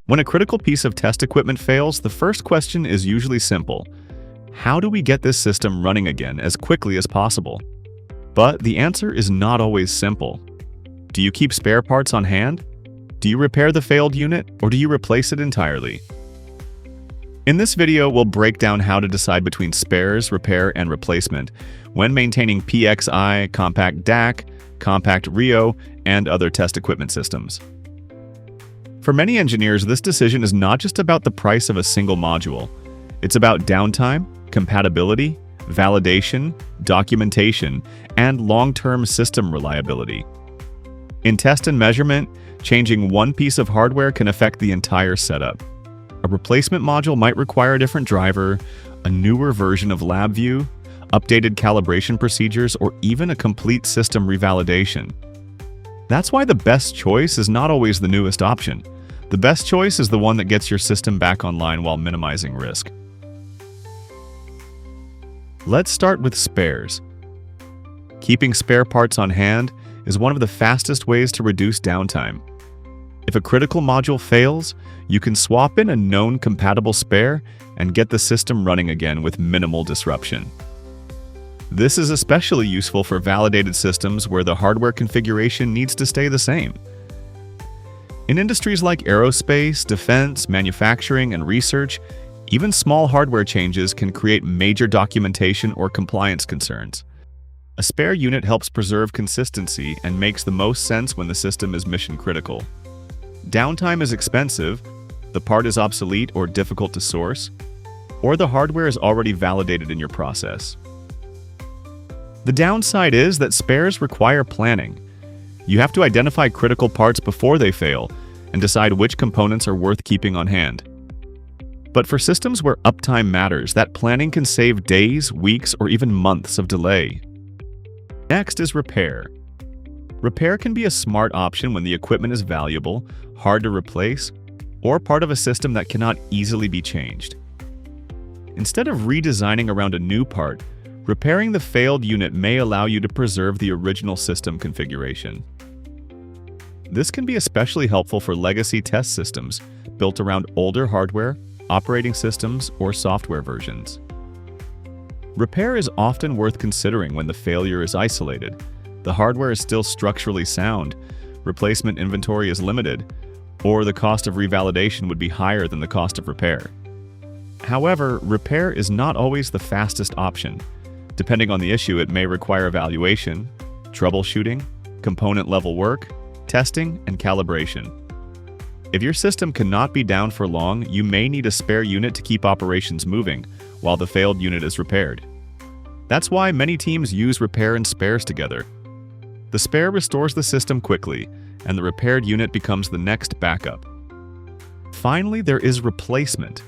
When a critical piece of test equipment fails, the first question is usually simple. How do we get this system running again as quickly as possible? But the answer is not always simple. Do you keep spare parts on hand? Do you repair the failed unit, or do you replace it entirely? In this video, we'll break down how to decide between spares, repair, and replacement when maintaining PXI, CompactDAQ, CompactRIO, and other test equipment systems. For many engineers, this decision is not just about the price of a single module. It's about downtime, compatibility, validation, documentation, and long-term system reliability. In test and measurement, changing one piece of hardware can affect the entire setup. A replacement module might require a different driver, a newer version of LabVIEW, updated calibration procedures, or even a complete system revalidation. That's why the best choice is not always the newest option. The best choice is the one that gets your system back online while minimizing risk. Let's start with spares. Keeping spare parts on hand is one of the fastest ways to reduce downtime. If a critical module fails, you can swap in a known compatible spare and get the system running again with minimal disruption. This is especially useful for validated systems where the hardware configuration needs to stay the same. In industries like aerospace, defense, manufacturing, and research, even small hardware changes can create major documentation or compliance concerns. A spare unit helps preserve consistency and makes the most sense when the system is mission-critical. Downtime is expensive, the part is obsolete or difficult to source, or the hardware is already validated in your process. The downside is that spares require planning. You have to identify critical parts before they fail and decide which components are worth keeping on hand. But for systems where uptime matters, that planning can save days, weeks, or even months of delay. Next is repair. Repair can be a smart option when the equipment is valuable, hard to replace, or part of a system that cannot easily be changed. Instead of redesigning around a new part, repairing the failed unit may allow you to preserve the original system configuration. This can be especially helpful for legacy test systems built around older hardware, operating systems, or software versions. Repair is often worth considering when the failure is isolated. The hardware is still structurally sound, replacement inventory is limited, or the cost of revalidation would be higher than the cost of repair. However, repair is not always the fastest option. Depending on the issue, it may require evaluation, troubleshooting, component-level work, testing, and calibration. If your system cannot be down for long, you may need a spare unit to keep operations moving while the failed unit is repaired. That's why many teams use repair and spares together. The spare restores the system quickly, and the repaired unit becomes the next backup. Finally, there is replacement.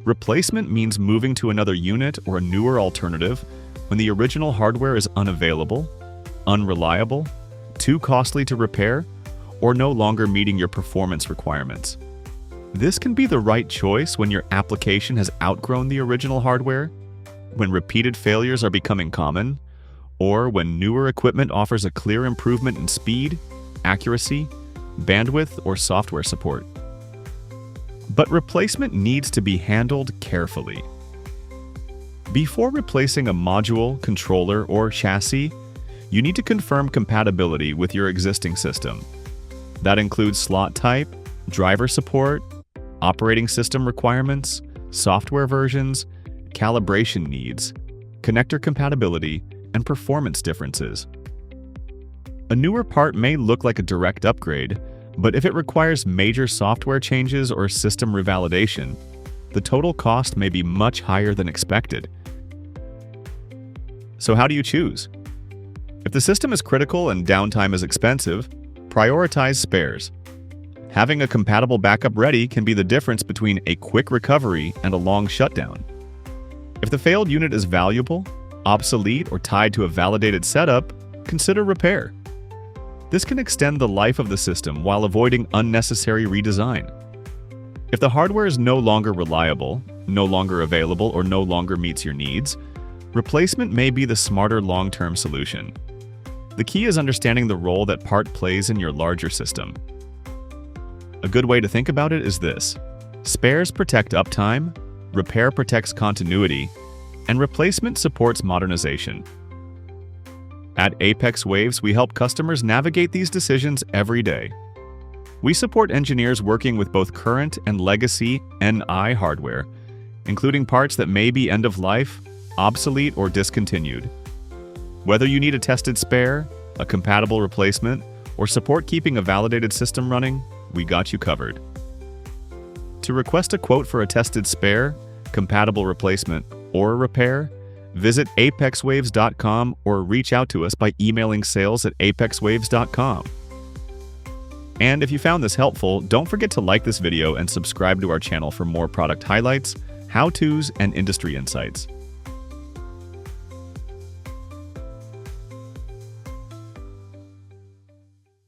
Replacement means moving to another unit or a newer alternative when the original hardware is unavailable, unreliable, too costly to repair, or no longer meeting your performance requirements. This can be the right choice when your application has outgrown the original hardware, when repeated failures are becoming common, or when newer equipment offers a clear improvement in speed, accuracy, bandwidth, or software support. But replacement needs to be handled carefully. Before replacing a module, controller, or chassis, you need to confirm compatibility with your existing system. That includes slot type, driver support, operating system requirements, software versions, calibration needs, connector compatibility, and performance differences. A newer part may look like a direct upgrade, but if it requires major software changes or system revalidation, the total cost may be much higher than expected. So how do you choose? If the system is critical and downtime is expensive, prioritize spares. Having a compatible backup ready can be the difference between a quick recovery and a long shutdown. If the failed unit is valuable, obsolete, or tied to a validated setup, consider repair. This can extend the life of the system while avoiding unnecessary redesign. If the hardware is no longer reliable, no longer available, or no longer meets your needs, replacement may be the smarter long-term solution. The key is understanding the role that part plays in your larger system. A good way to think about it is this: spares protect uptime, repair protects continuity, and replacement supports modernization. At Apex Waves, we help customers navigate these decisions every day. We support engineers working with both current and legacy NI hardware, including parts that may be end of life, obsolete, or discontinued. Whether you need a tested spare, a compatible replacement, or support keeping a validated system running, we got you covered. To request a quote for a tested spare, compatible replacement, or repair, visit apexwaves.com or reach out to us by emailing sales@apexwaves.com. And if you found this helpful, don't forget to like this video and subscribe to our channel for more product highlights, how-tos, and industry insights.